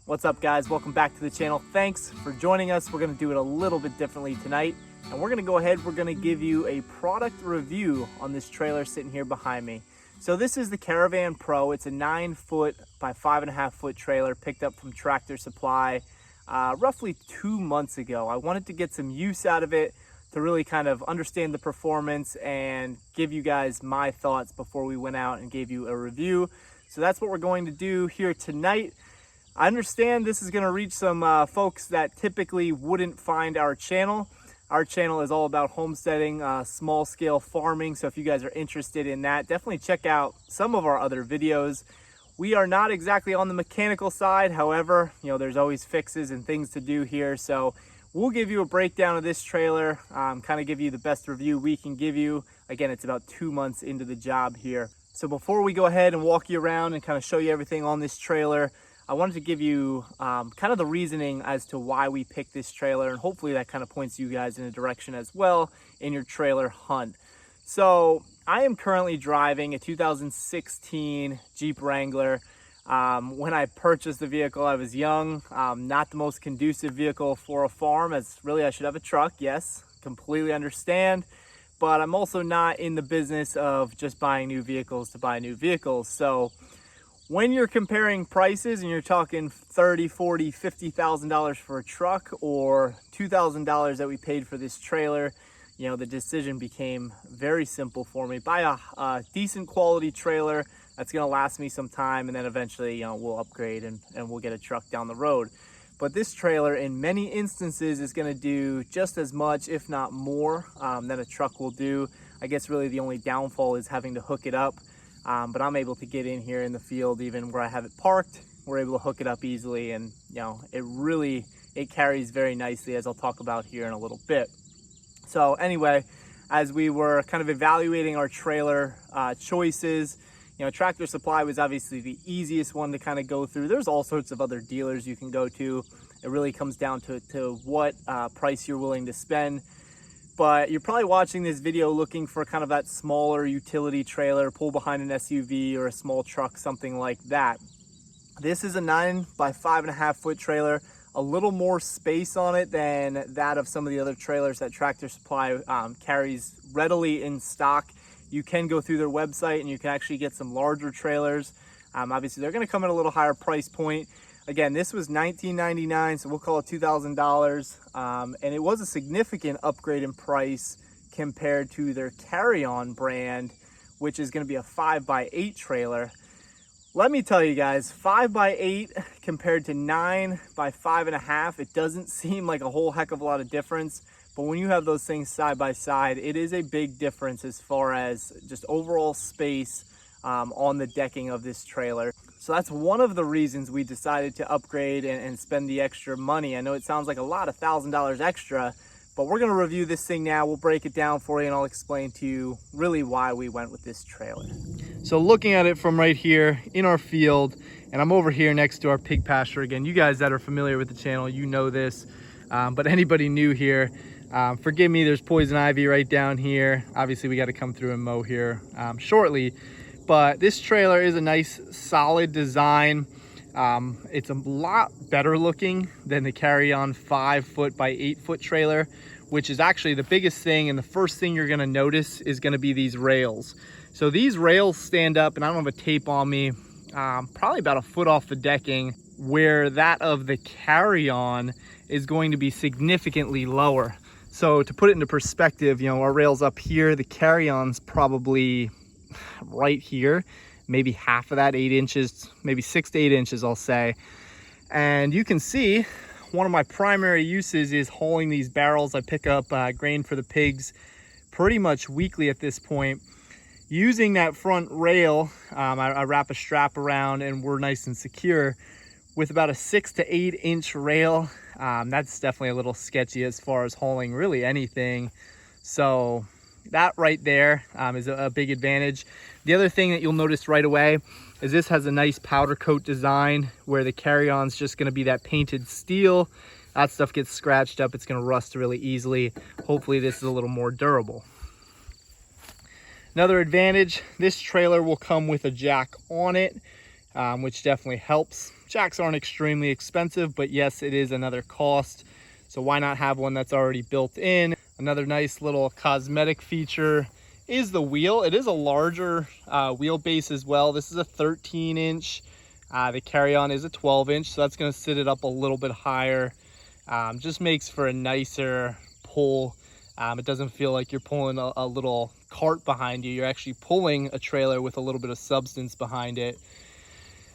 What's up, guys? Welcome back to the channel. Thanks for joining us. We're going to do it a little bit differently tonight, and we're going to go ahead, we're going to give you a product review on this trailer sitting here behind me. So this is the Karavan Pro. It's a 9-foot by 5.5-foot trailer picked up from Tractor Supply roughly 2 months ago. I wanted to get some use out of it to really kind of understand the performance and give you guys my thoughts before we went out and gave you a review. So that's what we're going to do here tonight. I understand this is going to reach some folks that typically wouldn't find our channel. Our channel is all about homesteading, small scale farming. So if you guys are interested in that, definitely check out some of our other videos. We are not exactly on the mechanical side. However, there's always fixes and things to do here. So we'll give you a breakdown of this trailer, kind of give you the best review we can give you. Again, it's about 2 months into the job here. So before we go ahead and walk you around and kind of show you everything on this trailer, I wanted to give you kind of the reasoning as to why we picked this trailer, and hopefully that kind of points you guys in a direction as well in your trailer hunt. So I am currently driving a 2016 Jeep Wrangler. When I purchased the vehicle, I was young, not the most conducive vehicle for a farm, as really I should have a truck. Yes, completely understand. But I'm also not in the business of just buying new vehicles to buy new vehicles. So when you're comparing prices and you're talking $30,000, $40,000, $50,000 for a truck or $2,000 that we paid for this trailer, the decision became very simple for me. Buy a decent quality trailer that's gonna last me some time, and then eventually, we'll upgrade and we'll get a truck down the road. But this trailer in many instances is gonna do just as much, if not more, than a truck will do. I guess really the only downfall is having to hook it up. But I'm able to get in here in the field, even where I have it parked. We're able to hook it up easily, and it carries very nicely, as I'll talk about here in a little bit. So anyway, as we were kind of evaluating our trailer choices, Tractor Supply was obviously the easiest one to kind of go through. There's all sorts of other dealers you can go to. It really comes down to what price you're willing to spend. But you're probably watching this video looking for kind of that smaller utility trailer, pull behind an SUV or a small truck, something like that. This is a 9 by 5.5-foot trailer, a little more space on it than that of some of the other trailers that Tractor Supply carries readily in stock. You can go through their website and you can actually get some larger trailers. Obviously, they're gonna come at a little higher price point. Again, this was $19.99, so we'll call it $2,000. And it was a significant upgrade in price compared to their Carry-On brand, which is gonna be a 5x8 trailer. Let me tell you guys, 5x8 compared to 9 by 5.5, it doesn't seem like a whole heck of a lot of difference. But when you have those things side by side, it is a big difference as far as just overall space on the decking of this trailer. So that's one of the reasons we decided to upgrade and spend the extra money. I know it sounds like a lot, $1,000 extra, but we're gonna review this thing now. We'll break it down for you and I'll explain to you really why we went with this trailer. So looking at it from right here in our field, and I'm over here next to our pig pasture. Again, you guys that are familiar with the channel, you know this, but anybody new here, forgive me, there's poison ivy right down here. Obviously we got to come through and mow here shortly. But this trailer is a nice solid design. It's a lot better looking than the Carry-On 5-foot by 8-foot trailer, which is actually the biggest thing. And the first thing you're gonna notice is gonna be these rails. So these rails stand up, and I don't have a tape on me, probably about a foot off the decking, where that of the Carry-On is going to be significantly lower. So to put it into perspective, our rails up here, the Carry-On's probably right here, maybe half of that, 8 inches, maybe 6 to 8 inches, I'll say. And you can see one of my primary uses is hauling these barrels. I pick up grain for the pigs pretty much weekly at this point. Using that front rail, I wrap a strap around and we're nice and secure with about a 6 to 8 inch rail. That's definitely a little sketchy as far as hauling really anything. So that right there is a big advantage. The other thing that you'll notice right away is this has a nice powder coat design where the Carry-On's just gonna be that painted steel. That stuff gets scratched up, it's gonna rust really easily. Hopefully this is a little more durable. Another advantage, this trailer will come with a jack on it, which definitely helps. Jacks aren't extremely expensive, but yes, it is another cost. So why not have one that's already built in? Another nice little cosmetic feature is the wheel. It is a larger wheelbase as well. This is a 13-inch. The carry-on is a 12-inch, so that's going to sit it up a little bit higher. Just makes for a nicer pull. It doesn't feel like you're pulling a little cart behind you. You're actually pulling a trailer with a little bit of substance behind it.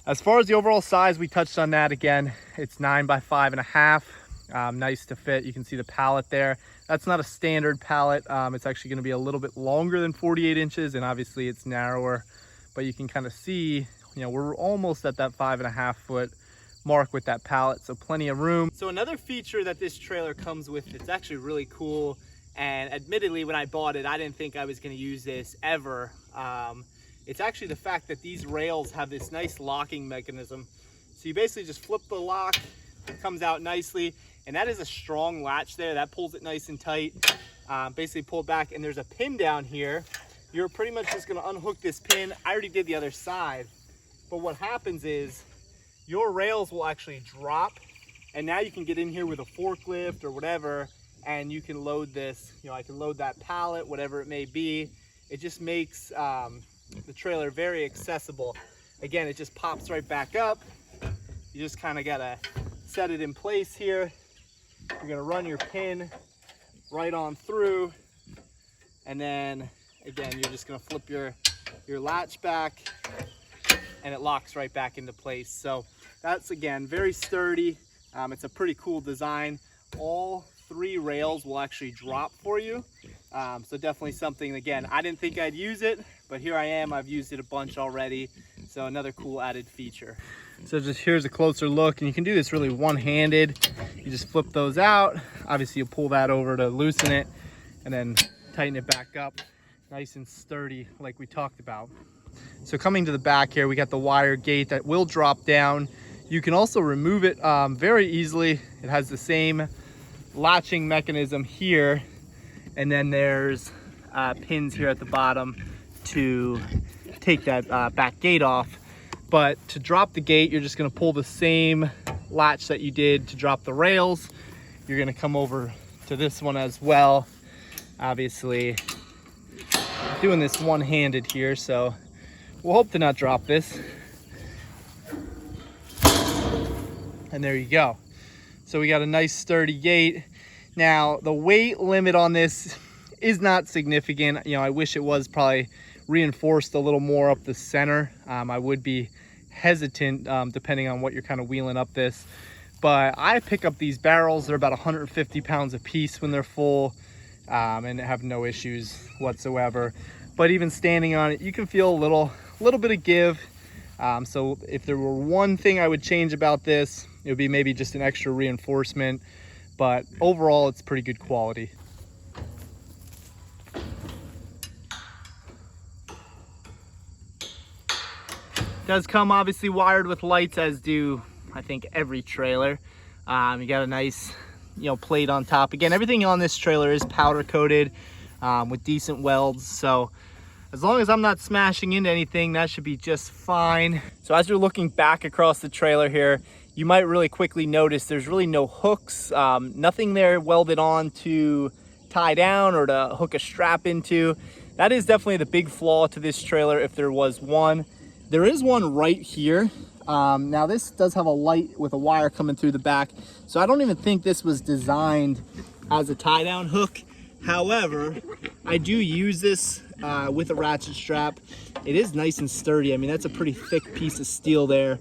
As far as the overall size, we touched on that again. It's 9 by 5.5. Nice to fit. You can see the pallet there. That's not a standard pallet. It's actually going to be a little bit longer than 48 inches, and obviously it's narrower. But you can kind of see, we're almost at that 5.5 foot mark with that pallet, so plenty of room. So another feature that this trailer comes with, it's actually really cool. And admittedly, when I bought it, I didn't think I was going to use this ever. It's actually the fact that these rails have this nice locking mechanism. So you basically just flip the lock, it comes out nicely, and that is a strong latch there. That pulls it nice and tight. Basically pull it back, and there's a pin down here. You're pretty much just going to unhook this pin. I already did the other side. But what happens is your rails will actually drop, and now you can get in here with a forklift or whatever, and you can load this. I can load that pallet, whatever it may be. It just makes the trailer very accessible. Again, it just pops right back up. You just kind of gotta set it in place here. You're gonna run your pin right on through, and then again, you're just gonna flip your latch back, and it locks right back into place. So that's, again, very sturdy. It's a pretty cool design. All 3 rails will actually drop for you. So definitely something, again, I didn't think I'd use it, but here I am. I've used it a bunch already. So another cool added feature. So just here's a closer look, and you can do this really one-handed. You just flip those out. Obviously you pull that over to loosen it, and then tighten it back up. Nice and sturdy like we talked about. So coming to the back here, we got the wire gate that will drop down. You can also remove it very easily. It has the same latching mechanism here, and then there's pins here at the bottom to take that back gate off. But to drop the gate, you're just going to pull the same latch that you did to drop the rails. You're going to come over to this one as well. Obviously doing this one-handed here, so we'll hope to not drop this. And there you go. So we got a nice sturdy gate. Now the weight limit on this is not significant. I wish it was probably reinforced a little more up the center. I would be hesitant depending on what you're kind of wheeling up this. But I pick up these barrels. They're about 150 pounds a piece when they're full, and have no issues whatsoever. But even standing on it, you can feel a little bit of give. So if there were one thing I would change about this, it would be maybe just an extra reinforcement, but overall it's pretty good quality. It does come obviously wired with lights, as do I think every trailer. You got a nice plate on top. Again, everything on this trailer is powder coated with decent welds, so as long as I'm not smashing into anything, that should be just fine. So as you're looking back across the trailer here, you might really quickly notice there's really no hooks, nothing there welded on to tie down or to hook a strap into. That is definitely the big flaw to this trailer, if there was one. There is one right here. Now this does have a light with a wire coming through the back, so I don't even think this was designed as a tie down hook. However, I do use this with a ratchet strap. It is nice and sturdy. I mean, that's a pretty thick piece of steel there.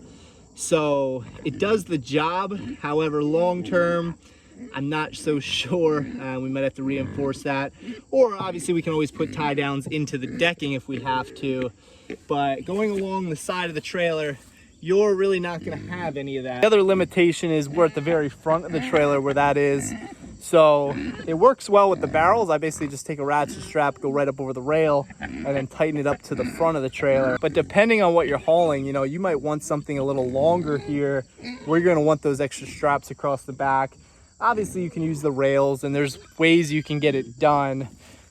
So it does the job. However, long term, I'm not so sure. We might have to reinforce that. Or obviously we can always put tie downs into the decking if we have to. But going along the side of the trailer, you're really not gonna have any of that. The other limitation is we're at the very front of the trailer where that is. So it works well with the barrels. I basically just take a ratchet strap, go right up over the rail, and then tighten it up to the front of the trailer. But depending on what you're hauling, you might want something a little longer here where you're gonna want those extra straps across the back. Obviously you can use the rails, and there's ways you can get it done.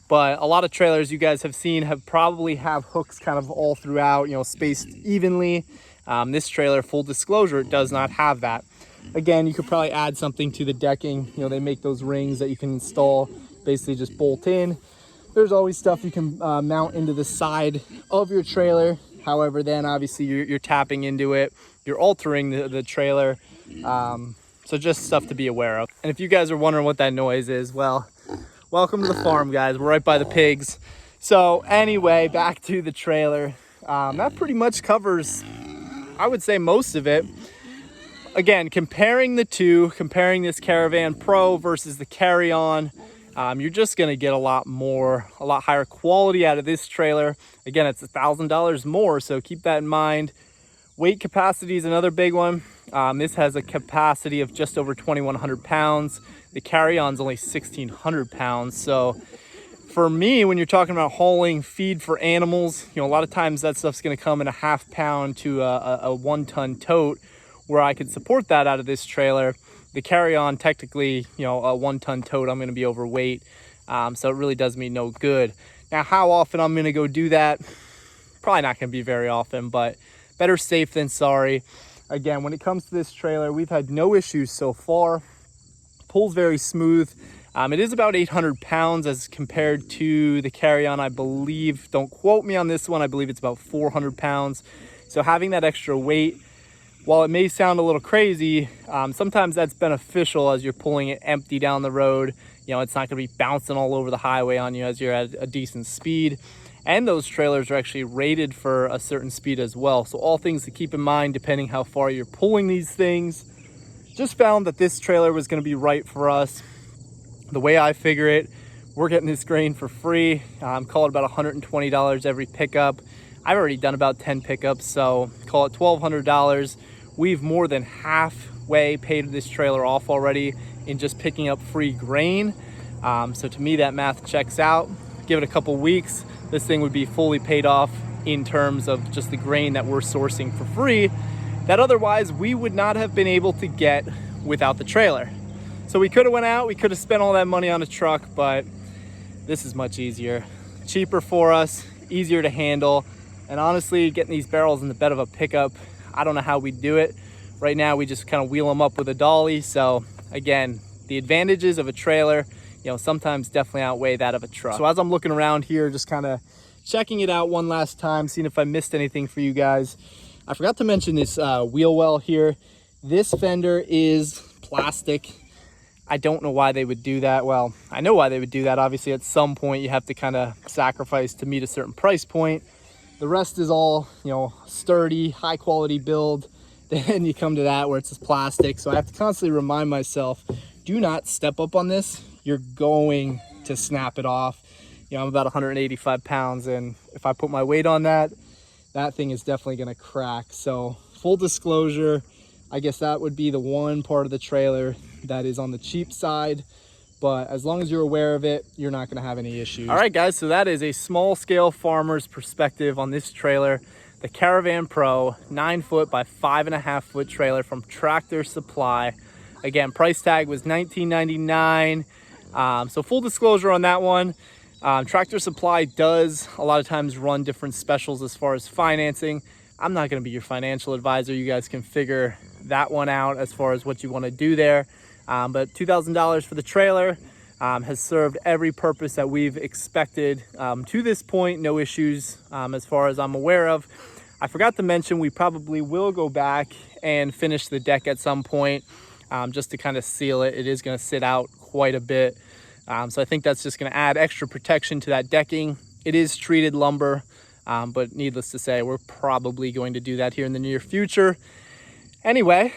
But a lot of trailers you guys have seen probably have hooks kind of all throughout, spaced evenly. This trailer, full disclosure, does not have that. Again, you could probably add something to the decking. You know, they make those rings that you can install, basically just bolt in. There's always stuff you can mount into the side of your trailer. However, then obviously you're tapping into it, you're altering the trailer. So just stuff to be aware of. And if you guys are wondering what that noise is, well, welcome to the farm, guys. We're right by the pigs. So anyway, back to the trailer. That pretty much covers, I would say, most of it. Again, comparing the two, comparing this Karavan Pro versus the Carry-On, you're just gonna get a lot higher quality out of this trailer. Again, it's $1,000 more, so keep that in mind. Weight capacity is another big one. This has a capacity of just over 2,100 pounds. The Carry-On's only 1,600 pounds. So for me, when you're talking about hauling feed for animals, you know, a lot of times that stuff's gonna come in a half-pound to a 1-ton tote, where I could support that out of this trailer. The Carry-On, technically, you know, a 1-ton tote, I'm gonna be overweight. So it really does me no good. Now, how often I'm gonna go do that? Probably not gonna be very often, but better safe than sorry. Again, when it comes to this trailer, we've had no issues so far. Pulls very smooth. It is about 800 pounds as compared to the Carry-On, I believe. Don't quote me on this one. I believe it's about 400 pounds. So having that extra weight, while it may sound a little crazy, sometimes that's beneficial as you're pulling it empty down the road. You know, it's not gonna be bouncing all over the highway on you as you're at a decent speed. And those trailers are actually rated for a certain speed as well. So all things to keep in mind depending how far you're pulling these things. Just found that this trailer was gonna be right for us. The way I figure it, we're getting this grain for free. Call it about $120 every pickup. I've already done about 10 pickups, so call it $1,200. We've more than halfway paid this trailer off already in just picking up free grain. So to me, that math checks out. Give it a couple weeks, this thing would be fully paid off in terms of just the grain that we're sourcing for free that otherwise we would not have been able to get without the trailer. So we could have went out, we could have spent all that money on a truck, but this is much easier, cheaper for us, easier to handle. And honestly, getting these barrels in the bed of a pickup, I don't know how we do it. Right now, we just kind of wheel them up with a dolly. So again, the advantages of a trailer, you know, sometimes definitely outweigh that of a truck. So as I'm looking around here, just kind of checking it out one last time, seeing if I missed anything for you guys. I forgot to mention this wheel well here. This fender is plastic. I don't know why they would do that. Well, I know why they would do that. Obviously, at some point, you have to kind of sacrifice to meet a certain price point. The rest is all, you know, sturdy, high quality build. Then you come to that where it's just plastic. So I have to constantly remind myself, do not step up on this. You're going to snap it off. You know, I'm about 185 pounds, and if I put my weight on that, that thing is definitely gonna crack. So full disclosure, I guess that would be the one part of the trailer that is on the cheap side. But as long as you're aware of it, you're not gonna have any issues. All right, guys, so that is a small scale farmer's perspective on this trailer. The Karavan Pro 9-foot by 5.5-foot trailer from Tractor Supply. Again, price tag was $19.99. So full disclosure on that one. Tractor Supply does a lot of times run different specials as far as financing. I'm not gonna be your financial advisor. You guys can figure that one out as far as what you wanna do there. But $2,000 for the trailer has served every purpose that we've expected to this point. No issues as far as I'm aware of. I forgot to mention we probably will go back and finish the deck at some point just to kind of seal it. It is going to sit out quite a bit. So I think that's just going to add extra protection to that decking. It is treated lumber, but needless to say, we're probably going to do that here in the near future. Anyway,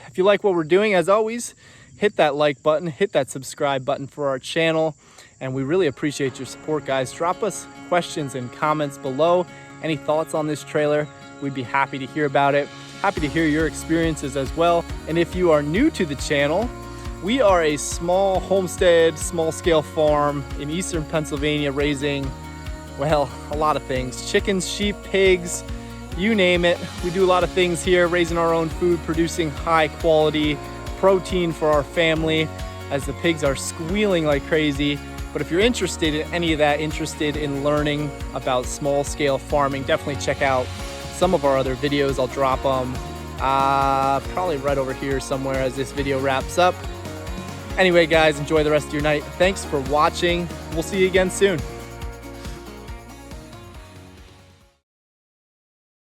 if you like what we're doing, as always, hit that like button, hit that subscribe button for our channel, and we really appreciate your support, guys. Drop us questions and comments below. Any thoughts on this trailer? We'd be happy to hear about it. Happy to hear your experiences as well. And if you are new to the channel, we are a small homestead, small scale farm in eastern Pennsylvania raising, well, a lot of things. Chickens, sheep, pigs, you name it. We do a lot of things here, raising our own food, producing high quality protein for our family as the pigs are squealing like crazy. But if you're interested in any of that, interested in learning about small scale farming, definitely check out some of our other videos. I'll drop them probably right over here somewhere as this video wraps up. Anyway, guys, enjoy the rest of your night. Thanks for watching. We'll see you again soon.